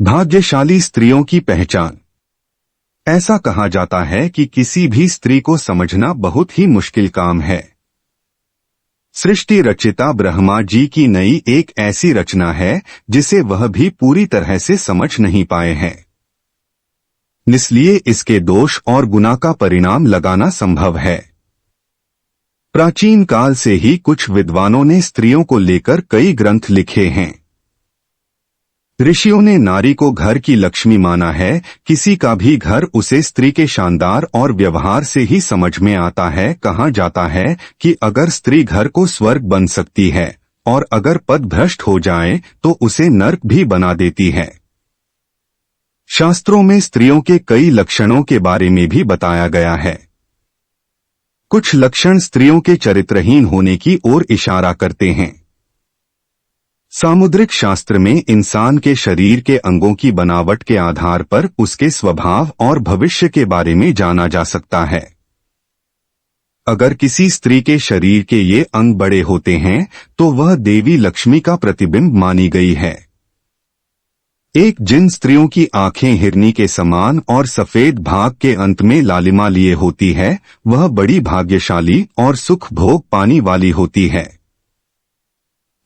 भाग्यशाली स्त्रियों की पहचान। ऐसा कहा जाता है कि किसी भी स्त्री को समझना बहुत ही मुश्किल काम है। सृष्टि रचिता ब्रह्मा जी की नई एक ऐसी रचना है जिसे वह भी पूरी तरह से समझ नहीं पाए हैं, इसलिए इसके दोष और गुना का परिणाम लगाना संभव है। प्राचीन काल से ही कुछ विद्वानों ने स्त्रियों को लेकर कई ग्रंथ लिखे हैं। ऋषियों ने नारी को घर की लक्ष्मी माना है। किसी का भी घर उसे स्त्री के शानदार और व्यवहार से ही समझ में आता है। कहा जाता है कि अगर स्त्री घर को स्वर्ग बन सकती है और अगर पद भ्रष्ट हो जाए तो उसे नर्क भी बना देती है। शास्त्रों में स्त्रियों के कई लक्षणों के बारे में भी बताया गया है। कुछ लक्षण स्त्रियों के चरित्रहीन होने की ओर इशारा करते हैं। सामुद्रिक शास्त्र में इंसान के शरीर के अंगों की बनावट के आधार पर उसके स्वभाव और भविष्य के बारे में जाना जा सकता है। अगर किसी स्त्री के शरीर के ये अंग बड़े होते हैं तो वह देवी लक्ष्मी का प्रतिबिंब मानी गई है। जिन स्त्रियों की आंखें हिरनी के समान और सफेद भाग के अंत में लालिमा लिए होती है वह बड़ी भाग्यशाली और सुख भोग पानी वाली होती है।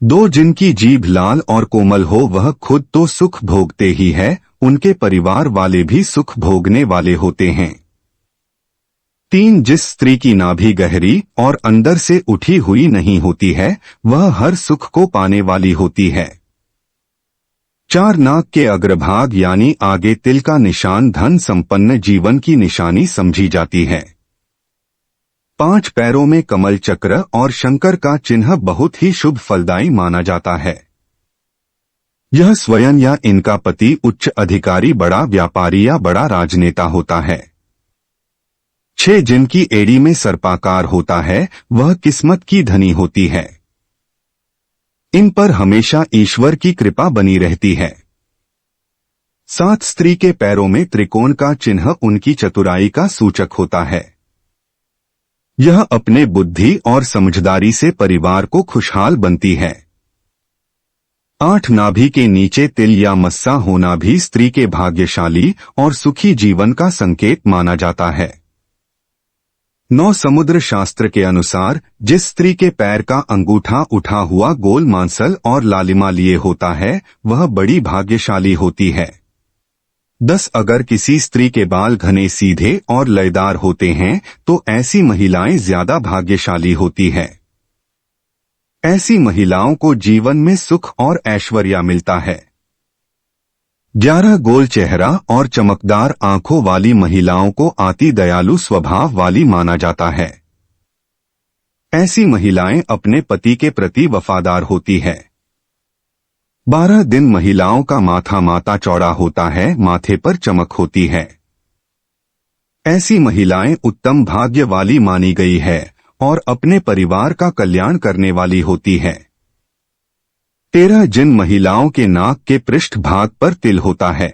जिनकी जीभ लाल और कोमल हो वह खुद तो सुख भोगते ही है, उनके परिवार वाले भी सुख भोगने वाले होते हैं। जिस स्त्री की नाभि गहरी और अंदर से उठी हुई नहीं होती है वह हर सुख को पाने वाली होती है। नाक के अग्रभाग यानी आगे तिल का निशान धन संपन्न जीवन की निशानी समझी जाती है। 5 पैरों में कमल चक्र और शंकर का चिन्ह बहुत ही शुभ फलदायी माना जाता है। यह स्वयं या इनका पति उच्च अधिकारी, बड़ा व्यापारी या बड़ा राजनेता होता है। जिनकी एड़ी में सर्पाकार होता है वह किस्मत की धनी होती है। इन पर हमेशा ईश्वर की कृपा बनी रहती है। 7 स्त्री के पैरों में त्रिकोण का चिन्ह उनकी चतुराई का सूचक होता है। यह अपने बुद्धि और समझदारी से परिवार को खुशहाल बनती है। 8 नाभि के नीचे तिल या मस्सा होना भी स्त्री के भाग्यशाली और सुखी जीवन का संकेत माना जाता है। 9 समुद्र शास्त्र के अनुसार जिस स्त्री के पैर का अंगूठा उठा हुआ गोल मांसल और लालिमा लिए होता है वह बड़ी भाग्यशाली होती है। 10 अगर किसी स्त्री के बाल घने सीधे और लयदार होते हैं तो ऐसी महिलाएं ज्यादा भाग्यशाली होती है। ऐसी महिलाओं को जीवन में सुख और ऐश्वर्य मिलता है। 11 गोल चेहरा और चमकदार आंखों वाली महिलाओं को अति दयालु स्वभाव वाली माना जाता है। ऐसी महिलाएं अपने पति के प्रति वफादार होती है। 12 दिन महिलाओं का माथा चौड़ा होता है, माथे पर चमक होती है। ऐसी महिलाएं उत्तम भाग्य वाली मानी गई है और अपने परिवार का कल्याण करने वाली होती है। 13 जिन महिलाओं के नाक के पृष्ठ भाग पर तिल होता है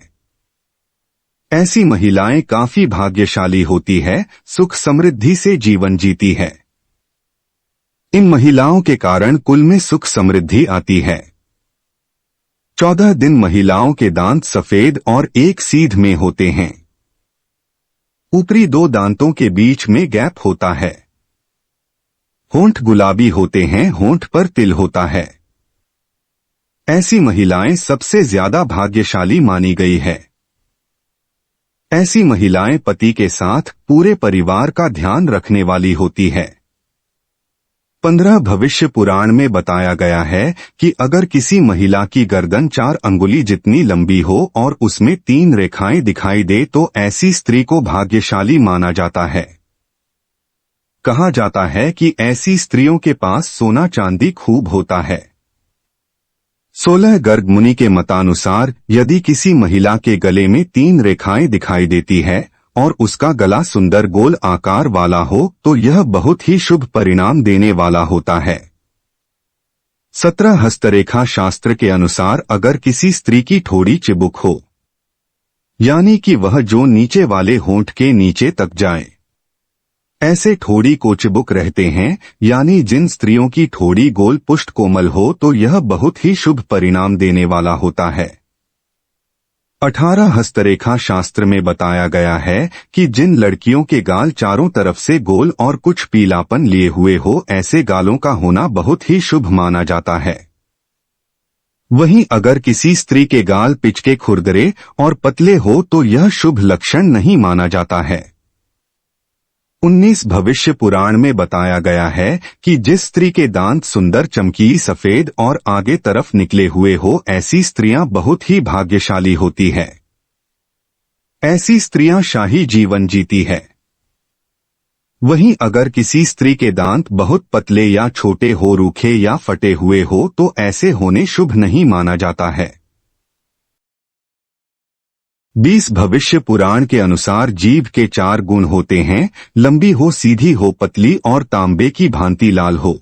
ऐसी महिलाएं काफी भाग्यशाली होती है, सुख समृद्धि से जीवन जीती है। इन महिलाओं के कारण कुल में सुख समृद्धि आती है। 14 दिन महिलाओं के दांत सफेद और एक सीध में होते हैं। ऊपरी 2 दांतों के बीच में गैप होता है। होंठ गुलाबी होते हैं, होंठ पर तिल होता है। ऐसी महिलाएं सबसे ज्यादा भाग्यशाली मानी गई है। ऐसी महिलाएं पति के साथ पूरे परिवार का ध्यान रखने वाली होती है। 15 भविष्य पुराण में बताया गया है कि अगर किसी महिला की गर्दन 4 अंगुली जितनी लंबी हो और उसमें 3 रेखाएं दिखाई दे तो ऐसी स्त्री को भाग्यशाली माना जाता है। कहा जाता है कि ऐसी स्त्रियों के पास सोना चांदी खूब होता है। 16 गर्ग मुनि के मतानुसार यदि किसी महिला के गले में 3 रेखाएं दिखाई देती है और उसका गला सुंदर गोल आकार वाला हो तो यह बहुत ही शुभ परिणाम देने वाला होता है। 17 हस्तरेखा शास्त्र के अनुसार अगर किसी स्त्री की ठोड़ी चिबुक हो यानी कि वह जो नीचे वाले होंठ के नीचे तक जाए, ऐसे ठोड़ी को चिबुक रहते हैं, यानी जिन स्त्रियों की ठोड़ी गोल पुष्ट कोमल हो तो यह बहुत ही शुभ परिणाम देने वाला होता है। 18 हस्तरेखा शास्त्र में बताया गया है कि जिन लड़कियों के गाल चारों तरफ से गोल और कुछ पीलापन लिए हुए हो, ऐसे गालों का होना बहुत ही शुभ माना जाता है। वहीं अगर किसी स्त्री के गाल पिचके खुरदरे और पतले हो तो यह शुभ लक्षण नहीं माना जाता है। 19 भविष्य पुराण में बताया गया है कि जिस स्त्री के दांत सुंदर चमकीली सफेद और आगे तरफ निकले हुए हो, ऐसी स्त्रियां बहुत ही भाग्यशाली होती है। ऐसी स्त्रियां शाही जीवन जीती है। वहीं अगर किसी स्त्री के दांत बहुत पतले या छोटे हो, रूखे या फटे हुए हो, तो ऐसे होने शुभ नहीं माना जाता है। 20 भविष्य पुराण के अनुसार जीभ के 4 गुण होते हैं: लंबी हो, सीधी हो, पतली और तांबे की भांति लाल हो।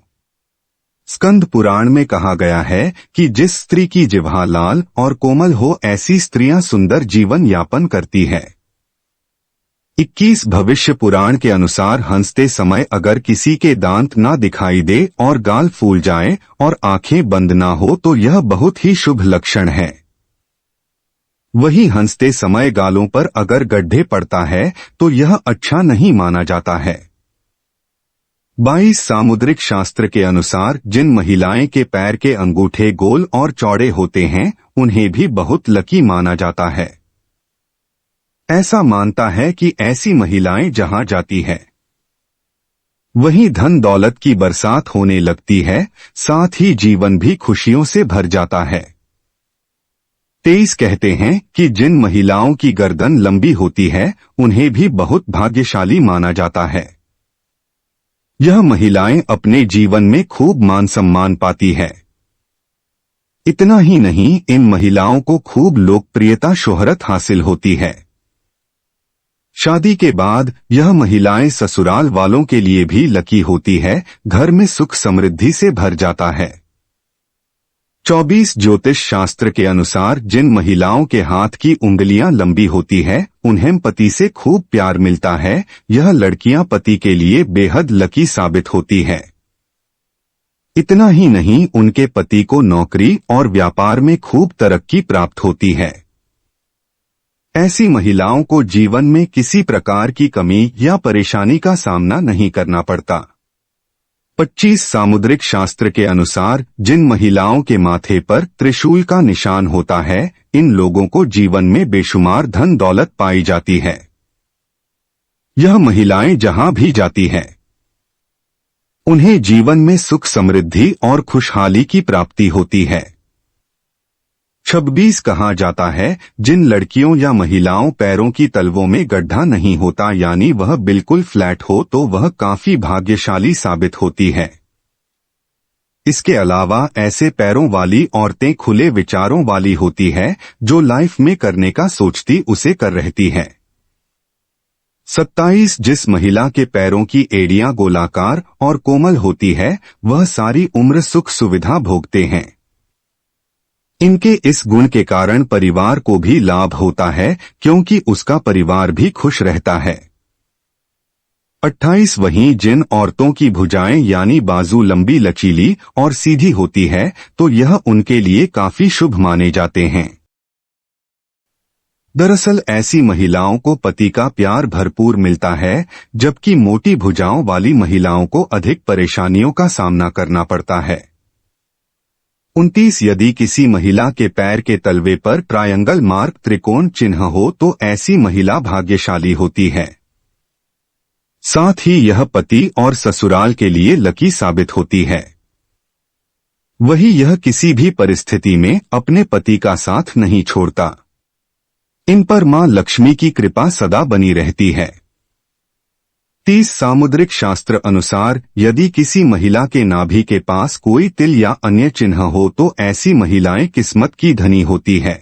स्कंद पुराण में कहा गया है कि जिस स्त्री की जिह्वा लाल और कोमल हो, ऐसी स्त्रियां सुंदर जीवन यापन करती है। 21 भविष्य पुराण के अनुसार हंसते समय अगर किसी के दांत ना दिखाई दे और गाल फूल जाए और आंखें बंद ना हो तो यह बहुत ही शुभ लक्षण है। वहीं हंसते समय गालों पर अगर गड्ढे पड़ता है तो यह अच्छा नहीं माना जाता है। 22 सामुद्रिक शास्त्र के अनुसार जिन महिलाएं के पैर के अंगूठे गोल और चौड़े होते हैं, उन्हें भी बहुत लकी माना जाता है। ऐसा मानता है कि ऐसी महिलाएं जहां जाती है वहीं धन दौलत की बरसात होने लगती है, साथ ही जीवन भी खुशियों से भर जाता है। 23 कहते हैं कि जिन महिलाओं की गर्दन लंबी होती है, उन्हें भी बहुत भाग्यशाली माना जाता है। यह महिलाएं अपने जीवन में खूब मान सम्मान पाती है। इतना ही नहीं, इन महिलाओं को खूब लोकप्रियता शोहरत हासिल होती है। शादी के बाद यह महिलाएं ससुराल वालों के लिए भी लकी होती है, घर में सुख समृद्धि से भर जाता है। 24 ज्योतिष शास्त्र के अनुसार जिन महिलाओं के हाथ की उंगलियां लंबी होती है, उन्हें पति से खूब प्यार मिलता है। यह लड़कियां पति के लिए बेहद लकी साबित होती है। इतना ही नहीं, उनके पति को नौकरी और व्यापार में खूब तरक्की प्राप्त होती है। ऐसी महिलाओं को जीवन में किसी प्रकार की कमी या परेशानी का सामना नहीं करना पड़ता। 25 सामुद्रिक शास्त्र के अनुसार जिन महिलाओं के माथे पर त्रिशूल का निशान होता है, इन लोगों को जीवन में बेशुमार धन दौलत पाई जाती है। यह महिलाएं जहां भी जाती हैं, उन्हें जीवन में सुख समृद्धि और खुशहाली की प्राप्ति होती है। 26 कहा जाता है जिन लड़कियों या महिलाओं पैरों की तलवों में गड्ढा नहीं होता, यानी वह बिल्कुल फ्लैट हो, तो वह काफी भाग्यशाली साबित होती है। इसके अलावा ऐसे पैरों वाली औरतें खुले विचारों वाली होती है, जो लाइफ में करने का सोचती उसे कर रहती है। 27 जिस महिला के पैरों की एड़ियां गोलाकार और कोमल होती है, वह सारी उम्र सुख सुविधा भोगते हैं। इनके इस गुण के कारण परिवार को भी लाभ होता है, क्योंकि उसका परिवार भी खुश रहता है। 28 वहीं जिन औरतों की भुजाएं यानी बाजू लंबी लचीली और सीधी होती है, तो यह उनके लिए काफी शुभ माने जाते हैं। दरअसल ऐसी महिलाओं को पति का प्यार भरपूर मिलता है, जबकि मोटी भुजाओं वाली महिलाओं को अधिक परेशानियों का सामना करना पड़ता है। 29 यदि किसी महिला के पैर के तलवे पर ट्रायंगल मार्क त्रिकोण चिन्ह हो, तो ऐसी महिला भाग्यशाली होती है। साथ ही यह पति और ससुराल के लिए लकी साबित होती है। वही यह किसी भी परिस्थिति में अपने पति का साथ नहीं छोड़ता। इन पर मां लक्ष्मी की कृपा सदा बनी रहती है। 30 सामुद्रिक शास्त्र अनुसार यदि किसी महिला के नाभि के पास कोई तिल या अन्य चिन्ह हो, तो ऐसी महिलाएं किस्मत की धनी होती है।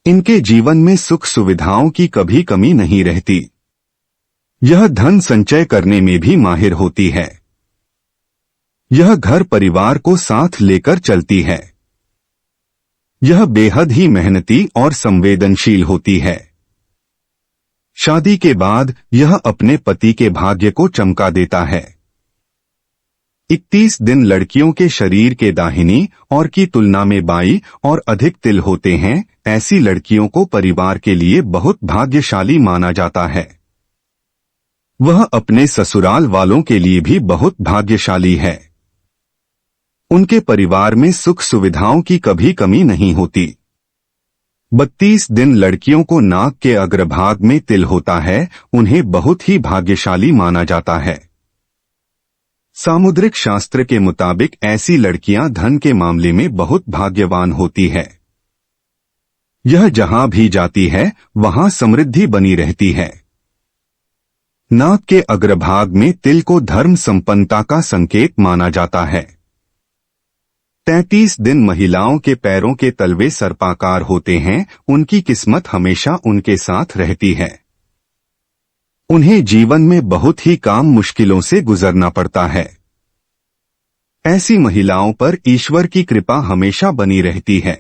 इनके जीवन में सुख सुविधाओं की कभी कमी नहीं रहती। यह धन संचय करने में भी माहिर होती है। यह घर परिवार को साथ लेकर चलती है। यह बेहद ही मेहनती और संवेदनशील होती है। शादी के बाद यह अपने पति के भाग्य को चमका देता है। 31 दिन लड़कियों के शरीर के दाहिनी और की तुलना में बाईं और अधिक तिल होते हैं। ऐसी लड़कियों को परिवार के लिए बहुत भाग्यशाली माना जाता है। वह अपने ससुराल वालों के लिए भी बहुत भाग्यशाली है। उनके परिवार में सुख सुविधाओं की कभी कमी नहीं होती। 32 दिन लड़कियों को नाक के अग्रभाग में तिल होता है। उन्हें बहुत ही भाग्यशाली माना जाता है। सामुद्रिक शास्त्र के मुताबिक ऐसी लड़कियां धन के मामले में बहुत भाग्यवान होती है। यह जहां भी जाती है वहां समृद्धि बनी रहती है। नाक के अग्रभाग में तिल को धर्म संपन्नता का संकेत माना जाता है। 33 दिन महिलाओं के पैरों के तलवे सर्पाकार होते हैं। उनकी किस्मत हमेशा उनके साथ रहती है। उन्हें जीवन में बहुत ही काम मुश्किलों से गुजरना पड़ता है। ऐसी महिलाओं पर ईश्वर की कृपा हमेशा बनी रहती है।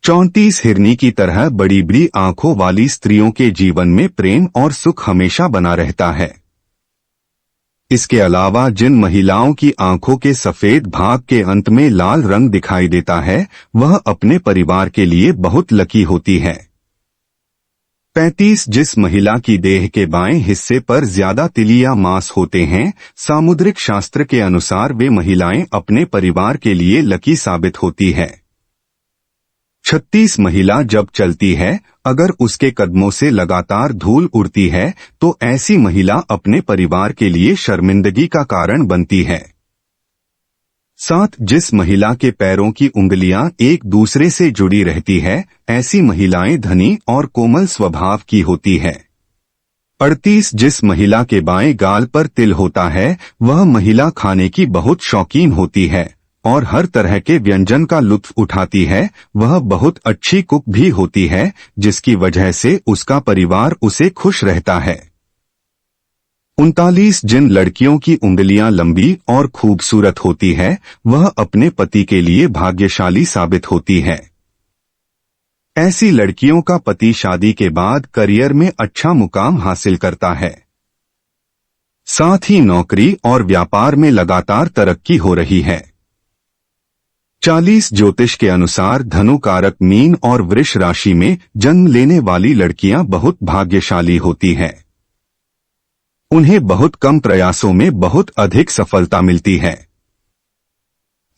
34 हिरनी की तरह बड़ी बड़ी आंखों वाली स्त्रियों के जीवन में प्रेम और सुख हमेशा बना रहता है। इसके अलावा जिन महिलाओं की आंखों के सफेद भाग के अंत में लाल रंग दिखाई देता है वह अपने परिवार के लिए बहुत लकी होती है। 35 जिस महिला की देह के बाएं हिस्से पर ज्यादा तिल या मांस होते हैं, सामुद्रिक शास्त्र के अनुसार वे महिलाएं अपने परिवार के लिए लकी साबित होती है। 36 महिला जब चलती है अगर उसके कदमों से लगातार धूल उड़ती है तो ऐसी महिला अपने परिवार के लिए शर्मिंदगी का कारण बनती है। 7 जिस महिला के पैरों की उंगलियां एक दूसरे से जुड़ी रहती है ऐसी महिलाएं धनी और कोमल स्वभाव की होती है। 38 जिस महिला के बाएं गाल पर तिल होता है वह महिला खाने की बहुत शौकीन होती है और हर तरह के व्यंजन का लुत्फ उठाती है। वह बहुत अच्छी कुक भी होती है जिसकी वजह से उसका परिवार उसे खुश रहता है। 39 जिन लड़कियों की उंगलियां लंबी और खूबसूरत होती है वह अपने पति के लिए भाग्यशाली साबित होती है। ऐसी लड़कियों का पति शादी के बाद करियर में अच्छा मुकाम हासिल करता है। साथ ही नौकरी और व्यापार में लगातार तरक्की हो रही है। 40 ज्योतिष के अनुसार धनु कारक मीन और वृष राशि में जन्म लेने वाली लड़कियां बहुत भाग्यशाली होती हैं। उन्हें बहुत कम प्रयासों में बहुत अधिक सफलता मिलती है।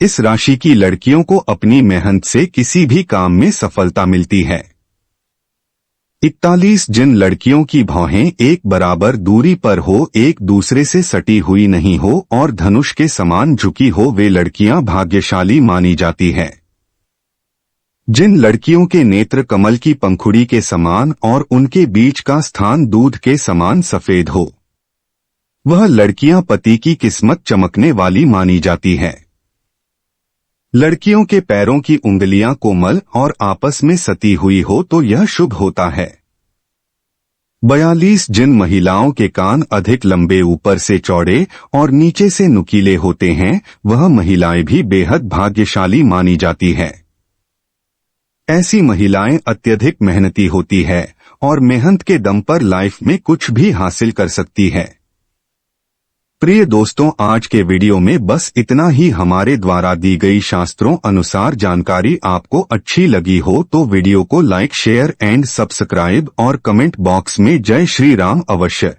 इस राशि की लड़कियों को अपनी मेहनत से किसी भी काम में सफलता मिलती है। 41 जिन लड़कियों की भौहें एक बराबर दूरी पर हो, एक दूसरे से सटी हुई नहीं हो और धनुष के समान झुकी हो वे लड़कियां भाग्यशाली मानी जाती हैं। जिन लड़कियों के नेत्र कमल की पंखुड़ी के समान और उनके बीच का स्थान दूध के समान सफेद हो वह लड़कियां पति की किस्मत चमकने वाली मानी जाती है। लड़कियों के पैरों की उंगलियां कोमल और आपस में सती हुई हो तो यह शुभ होता है। 42 जिन महिलाओं के कान अधिक लंबे ऊपर से चौड़े और नीचे से नुकीले होते हैं वह महिलाएं भी बेहद भाग्यशाली मानी जाती है। ऐसी महिलाएं अत्यधिक मेहनती होती है और मेहनत के दम पर लाइफ में कुछ भी हासिल कर सकती है। प्रिय दोस्तों, आज के वीडियो में बस इतना ही। हमारे द्वारा दी गई शास्त्रों अनुसार जानकारी आपको अच्छी लगी हो तो वीडियो को लाइक, शेयर एंड सब्सक्राइब और कमेंट बॉक्स में जय श्री राम अवश्य